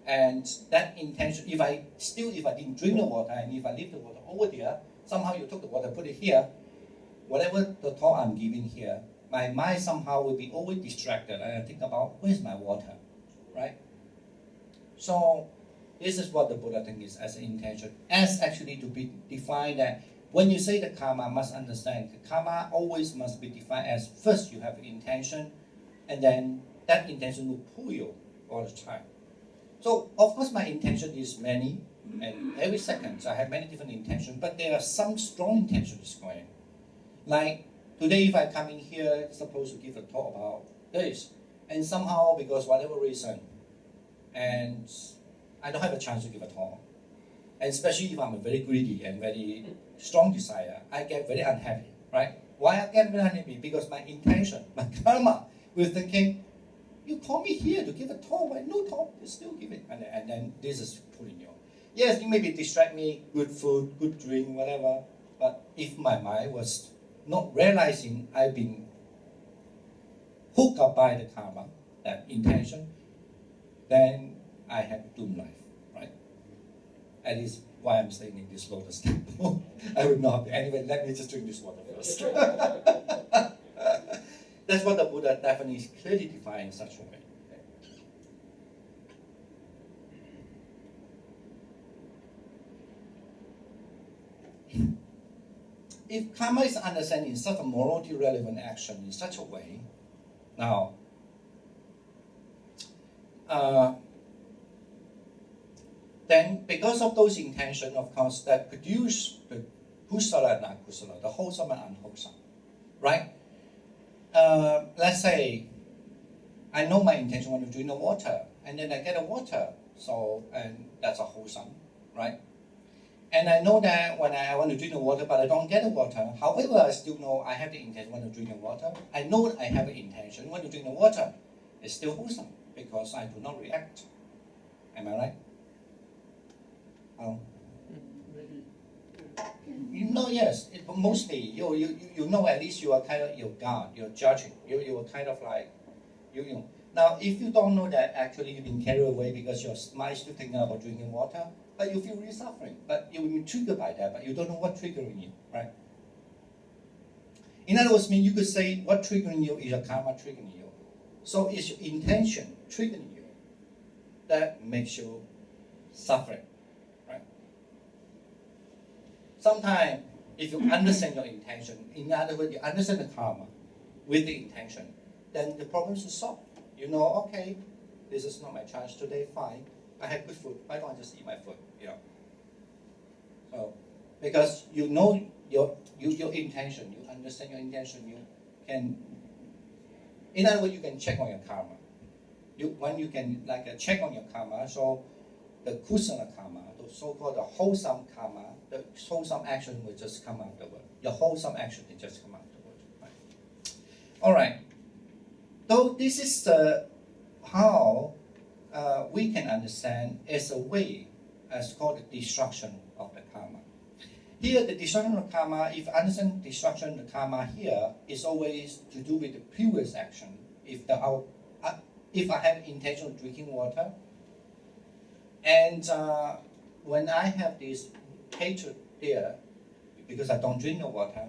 And that intention, if I didn't drink the water, and if I leave the water over there, somehow you took the water, put it here, whatever the thought I'm giving here, my mind somehow will be always distracted, and I think about, where's my water, right? So this is what the Buddha thinks is as an intention, as actually to be defined that when you say the karma, must understand the karma always must be defined as first you have an intention, and then that intention will pull you all the time. So of course my intention is many, and every second I have many different intentions, but there are some strong intentions going. Like today if I come in here, supposed to give a talk about this, and somehow because whatever reason, and I don't have a chance to give a talk, and especially if I'm a very greedy and very strong desire, I get very unhappy, right? Why I get very unhappy? Because my intention, my karma, we're thinking, you call me here to give a talk, but no talk, you still give it. And then this is pulling you. Yes, you maybe distract me, good food, good drink, whatever, but if my mind was not realizing I've been hooked up by the karma, that intention, then I have doomed life, right? That is why I'm staying in this Lotus temple. I would not. Anyway, let me just drink this water first. That's what the Buddha definitely clearly defined in such a way. If karma is understood in such a morality relevant action in such a way, now, then because of those intentions, of course, that produce the kusala and akusala, the wholesome and unwholesome, right? Let's say I know my intention want to drink the water, and then I get the water, and that's a wholesome, right? And I know that when I want to drink the water, but I don't get the water. However, I still know I have the intention want to drink the water. I know I have an intention want to drink the water. It's still wholesome because I do not react. Am I right? Yes. Mostly, you know at least you are kind of your guard, you're judging. You are kind of like you. Now, if you don't know that actually you've been carried away because your mind is still thinking about drinking water, but you feel really suffering. But you will be triggered by that, but you don't know what triggering you, right? In other words, you could say what triggering you is your karma triggering you. So it's your intention triggering you that makes you suffering. Sometimes, if you understand your intention, in other words, you understand the karma with the intention, then the problem is solved. You know, okay, this is not my chance today, fine. I have good food, why don't I just eat my food? So, because you know your intention, you understand your intention, you can, in other words, you can check on your karma. When you can check on your karma, so the kusala karma, the so-called the wholesome karma, the wholesome action will just come afterward. Your wholesome action will just come afterward. Right? All right. So this is how we can understand as a way, as called the destruction of the karma. Here, the destruction of karma, if I understand destruction of the karma here, is always to do with the previous action. If I have intention of drinking water, and when I have this hatred there, because I don't drink the water,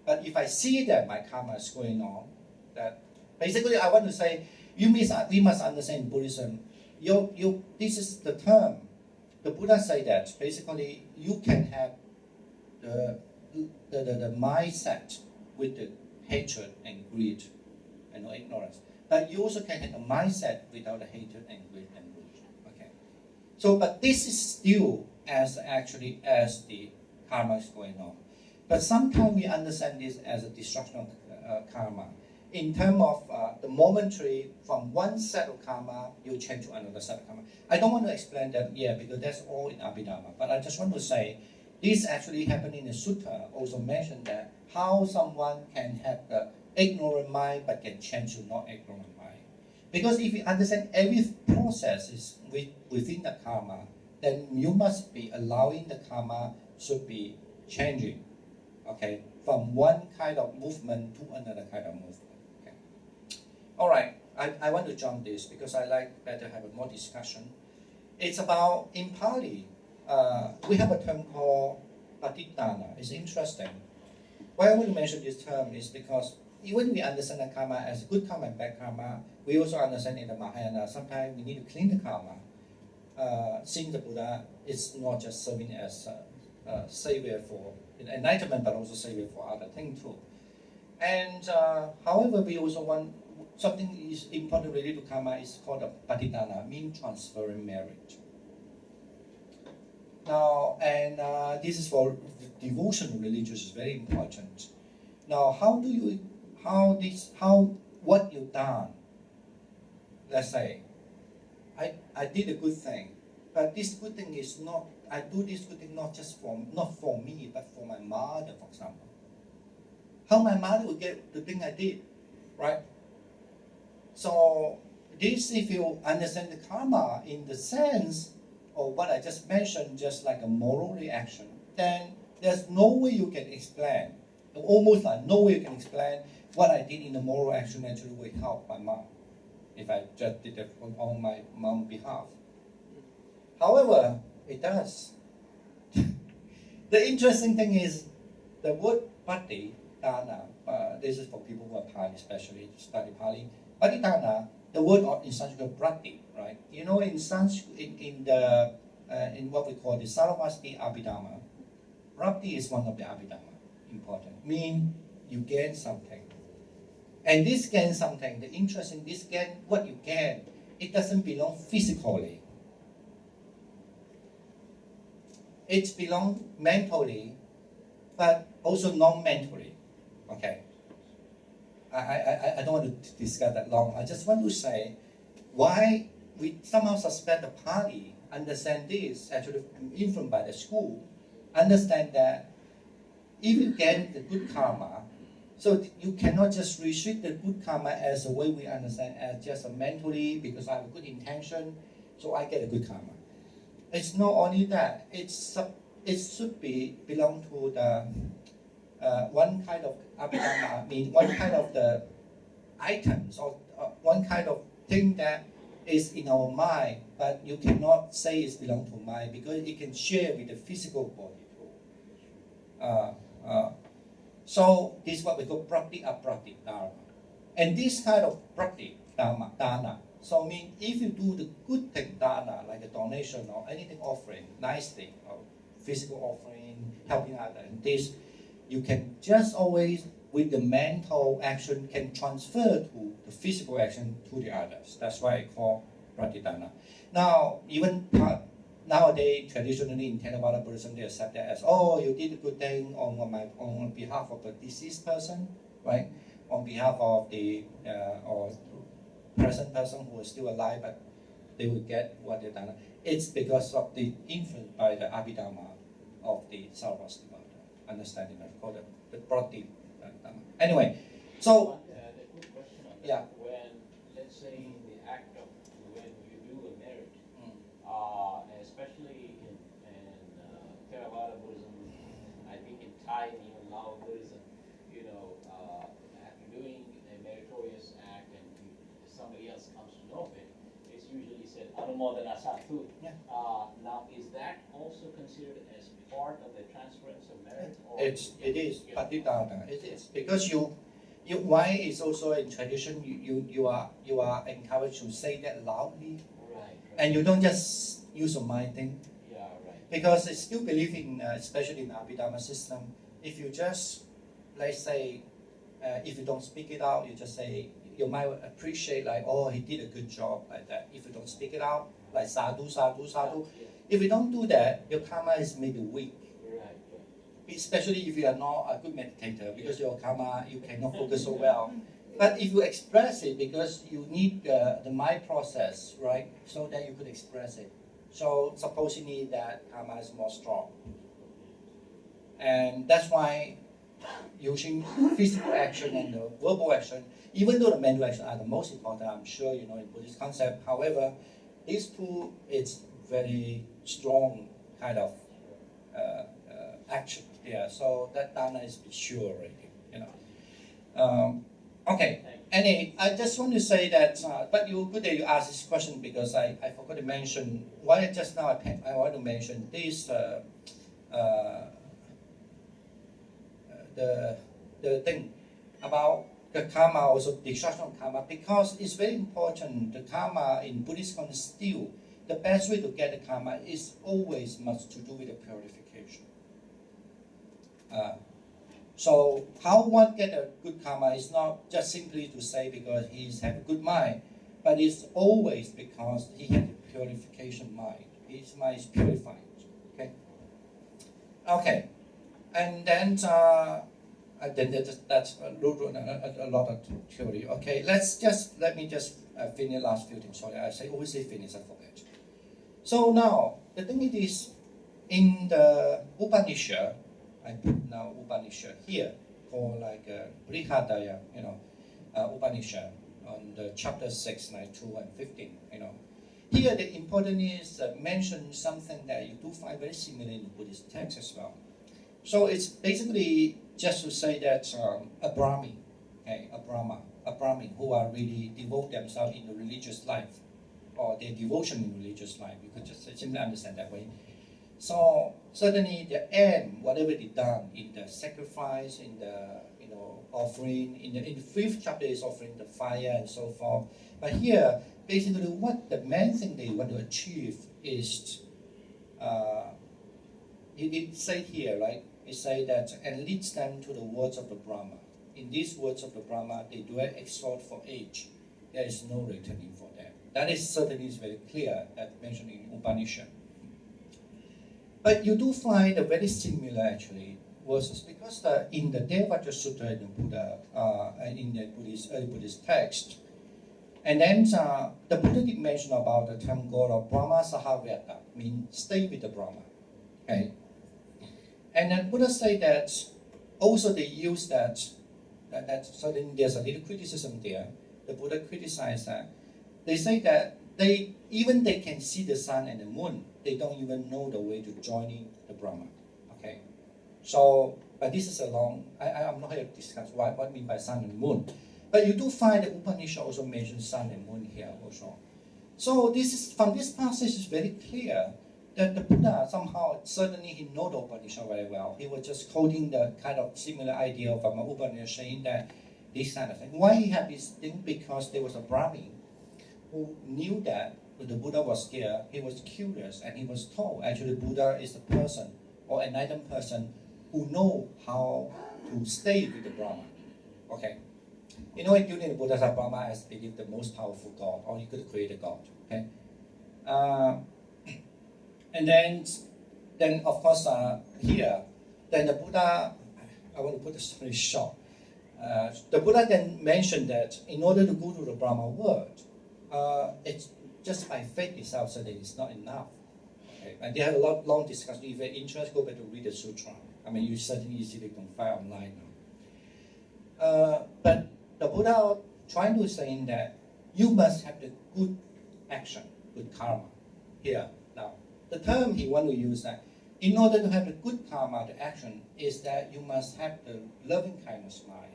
but if I see that my karma is going on, that basically I want to say, we must understand in Buddhism, this is the term the Buddha say that basically you can have the mindset with the hatred and greed and ignorance, but you also can have a mindset without the hatred and greed and greed. Okay. So, but this is still as the karma is going on. But sometimes we understand this as a destruction of karma. In terms of the momentary, from one set of karma, you change to another set of karma. I don't want to explain that yet because that's all in Abhidhamma. But I just want to say, this actually happened in the sutta, also mentioned that how someone can have the ignorant mind but can change to not ignorant mind. Because if you understand every process is within the karma, then you must be allowing the karma should be changing, okay, from one kind of movement to another kind of movement. Okay. All right, I want to jump this because I like better have a more discussion. It's about in Pali. We have a term called patitana. It's interesting. Why I want to mention this term is because even we understand the karma as good karma and bad karma, we also understand in the Mahayana sometimes we need to clean the karma. Seeing the Buddha is not just serving as a savior for enlightenment, but also savior for other things too. And however, we also want something is important related to karma is called a patitana, means transferring merit. Now, and this is for devotional religious is very important. Now, what you've done, let's say, I did a good thing, but this good thing is not, I do this good thing not for me, but for my mother, for example. How my mother would get the thing I did, right? So this, if you understand the karma in the sense of what I just mentioned, just like a moral reaction, then there's no way you can explain, almost like no way you can explain what I did in the moral action actually will help my mom, if I just did it on my mom's behalf. However, it does. The interesting thing is the word pati, dana, this is for people who are Pali, especially to study Pali. Pati dana, the word in Sanskrit prati, right? You know, in Sanskrit, in what we call the Sarvasti Abhidhamma, prati is one of the Abhidhamma, important. Mean you gain something. And this gain something, the interesting, this gain, what you gain, it doesn't belong physically. It belongs mentally, but also non-mentally. Okay. I don't want to discuss that long. I just want to say why we somehow suspect the Pali understand this, actually influenced by the school, understand that if you get the good karma, so you cannot just restrict the good karma as the way we understand as just a mentally because I have a good intention, so I get a good karma. It's not only that. It should be belong to the one kind of abhidhamma. I mean, one kind of the items or one kind of thing that is in our mind, but you cannot say it belongs to mind because it can share with the physical body too. So this is what we call prakti aprati dharma. And this kind of prakti dana, so I mean if you do the good thing dana, like a donation or anything offering, nice thing, or physical offering, helping others, and this, you can just always with the mental action can transfer to the physical action to the others. That's why I call pratidana. Now, even nowadays, traditionally in Theravada Buddhism, they accept that as, oh, you did a good thing on behalf of a deceased person, right? On behalf of the or present person who is still alive, but they will get what they've done. It's because of the influence by the Abhidhamma of the Sarvastivada, understanding of called the Prati. Anyway, so the quick question on that. Yeah. When, let's say, in the act of when you do a merit, especially in Theravada Buddhism, I think in Thai and even Lao Buddhism, after doing a meritorious act and somebody else comes to know it, it's usually said Anumodana Satu. Yeah. Now, is that also considered as part of the transference of merit? Or it is patidana. It is because you why is also in tradition you are encouraged to say that loudly, Right. and you don't just use a mind thing. Yeah. because I still believe in, especially in the Abhidharma system, if you just, let's say, if you don't speak it out, you just say, you might appreciate like, oh, he did a good job like that. If you don't speak it out, like sadhu, sadhu, sadhu. If you don't do that, your karma is maybe weak. Especially if you are not a good meditator, because your karma, you cannot focus so well. But if you express it, because you need the mind process, right, so that you could express it. So supposedly that karma is more strong. And that's why using physical action and the verbal action, even though the mental action are the most important, I'm sure you know in Buddhist concept. However, these two, it's very strong kind of action here. So that dana is sure already, you know. Okay. Anyway, I just want to say that, but good that you asked this question because I forgot to mention. Why just now I want to mention this. The thing about the karma, also destruction of karma, because it's very important. The karma in Buddhist concept still, the best way to get the karma is always much to do with the purification. So how one get a good karma is not just simply to say because he's have a good mind, but it's always because he had a purification mind. His mind is purified. Okay. Okay. And then that's a lot of theory. Okay, let me just finish last few things. Sorry, I always say finish, I forget. So now the thing is, in the Upanishad, I put now Upanishad here for like Brihadaya, you know, Upanishad on the chapter 6, 9, 2, and 15. You know, here the important is mention something that you do find very similar in the Buddhist text as well. So it's basically just to say that a Brahmin, okay, a Brahmin who are really devote themselves in the religious life, or their devotion in religious life, you could just simply understand that way. So certainly the end, whatever they done in the sacrifice, in the offering, in the fifth chapter is offering the fire and so forth. But here, basically, what the main thing they want to achieve is, it say here, right? It say that and leads them to the words of the Brahma. In these words of the Brahma, they do exhort for age. There is no returning for them. That is certainly very clear, that mentioned in Upanishad. But you do find a very similar actually verses because in the Devacca Sutta in the Buddha and in the early Buddhist text, and then the Buddha did mention about the term God of Brahma Sahaveta, means stay with the Brahma. Okay. And then Buddha say that also they use that so then there's a little criticism there. The Buddha criticized that. They say that they can see the sun and the moon, they don't even know the way to joining the Brahma. Okay. So, but this is a long, I'm not here to discuss what I mean by sun and moon. But you do find the Upanishad also mentions sun and moon here also. So this is, from this passage is very clear that the Buddha somehow, certainly he knows the Upanishad very well. He was just quoting the kind of similar idea from an Upanishad saying that this kind of thing. Why he had this thing? Because there was a Brahmin who knew that when the Buddha was here, he was curious and he was told actually Buddha is a person or enlightened person who know how to stay with the Brahma. Okay. You know, during the Buddha's Brahma as believed the most powerful God, or you could create a God. Okay. And then of course here, then the Buddha, I want to put the story short. The Buddha then mentioned that in order to go to the Brahma world, it's just by faith itself, so that it's not enough. Okay? And they had a long discussion. If you're interested, go back to read the sutra. I mean, you certainly easily can find online now. But the Buddha trying to say that you must have the good action, good karma. Here now, the term he want to use that in order to have the good karma, the action is that you must have the loving kindness mind,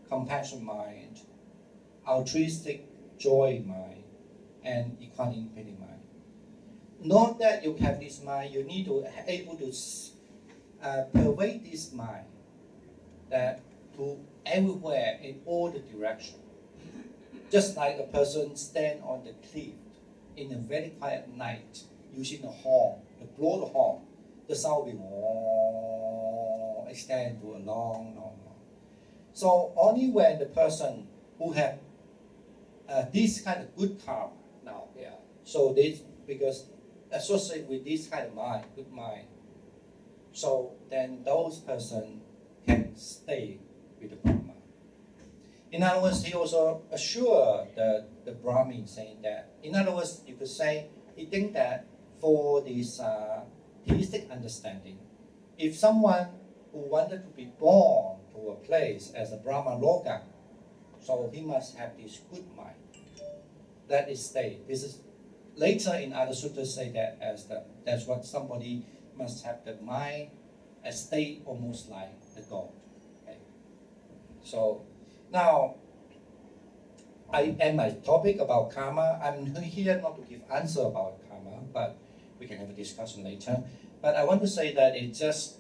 compassion mind, altruistic joy mind, and equanimity mind. Not that you have this mind, you need to able to pervade this mind that to everywhere in all the direction. Just like a person stand on the cliff in a very quiet night using a horn, to blow the horn, the sound will be extend to a long. So only when the person who have this kind of good karma now, so this because associated with this kind of mind, good mind, so then those person can stay with the Brahma. In other words, he also assured the Brahmin saying that, in other words, you could say, he think that for this theistic understanding, if someone who wanted to be born to a place as a Brahma Loka, so he must have this good mind. That is state. This is later in other sutras say that that's what somebody must have the mind, a state almost like the God. Okay. So now I end my topic about karma. I'm here not to give answer about karma, but we can have a discussion later. But I want to say that it just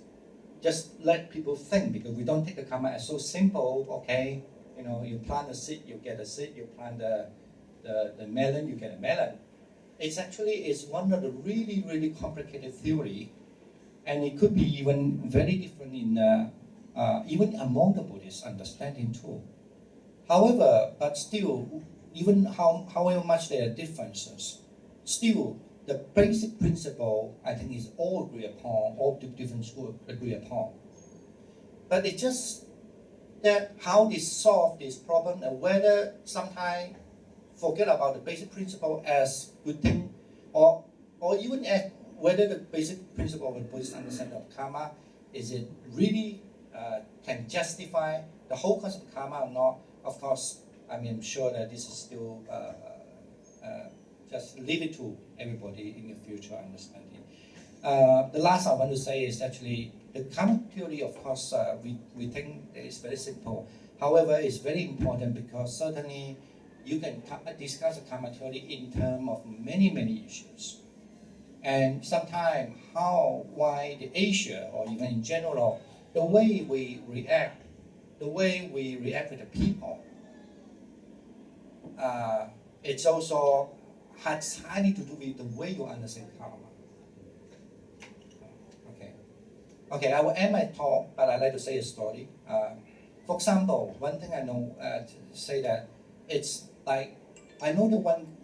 let people think, because we don't take the karma as so simple. Okay, you plant a seed, you get a seed. You plant the melon, you get a melon. It's one of the really, really complicated theory, and it could be even very different in even among the Buddhist understanding too. However, but still, even however much there are differences, still the basic principle I think is all agree upon, all the different schools agree upon. But it's just that how they solve this problem, and whether sometimes forget about the basic principle as good thing, or even at whether the basic principle of the Buddhist understanding of karma is it really can justify the whole concept of karma or not. Of course, I'm sure that this is still just leave it to everybody in the future understanding. The last I want to say is actually the karma theory. Of course, we think it's very simple. However, it's very important because certainly you can discuss the karma theory in terms of many, many issues. And sometimes why the Asia, or even in general, the way we react with the people, it's also has highly to do with the way you understand karma. Okay, I will end my talk, but I'd like to say a story. For example, one thing I know say that it's like I know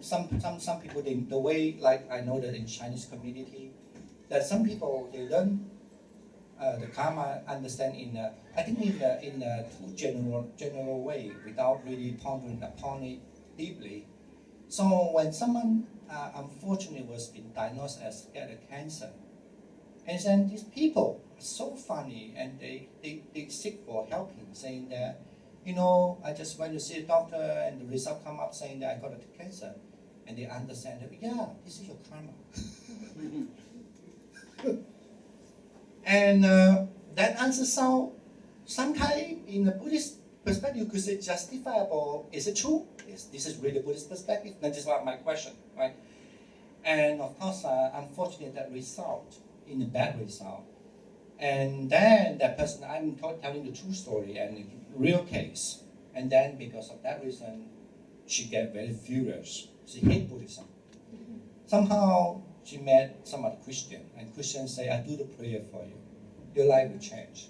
some people the way like I know that in Chinese community that some people they learn the karma understand in a too general way without really pondering upon it deeply. So when someone unfortunately was been diagnosed as get a cancer, and then these people are so funny and they seek for helping, saying that, I just went to see a doctor and the result come up saying that I got a cancer. And they understand that, this is your karma. And that answer sound, sometimes in the Buddhist perspective, you could say justifiable. Is it true? Yes, this is really Buddhist perspective. That is my question, right? And of course, unfortunately, that result in a bad result. And then that person, I'm telling the true story and the real case. And then because of that reason, she get very furious. She hate Buddhism. Somehow she met some other Christian, and Christians say, I do the prayer for you. Your life will change.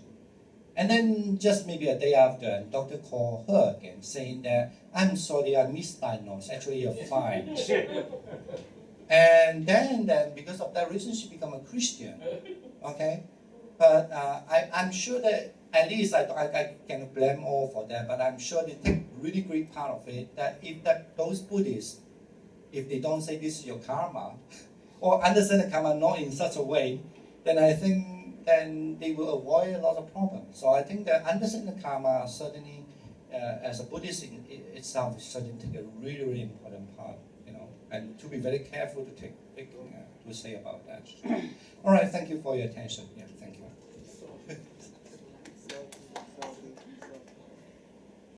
And then just maybe a day after, a doctor called her again, saying that, I'm sorry, I misdiagnosed. Actually, you're fine. And then because of that reason, she became a Christian. Okay? But I'm sure that, at least I cannot blame all for that, but I'm sure they take really great part of it, that if those Buddhists, if they don't say this is your karma, or understand the karma not in such a way, then I think then they will avoid a lot of problems. So I think that understanding the karma certainly, as a Buddhist in itself, certainly take a really, really important part, and to be very careful to say about that. All right, thank you for your attention. Yeah.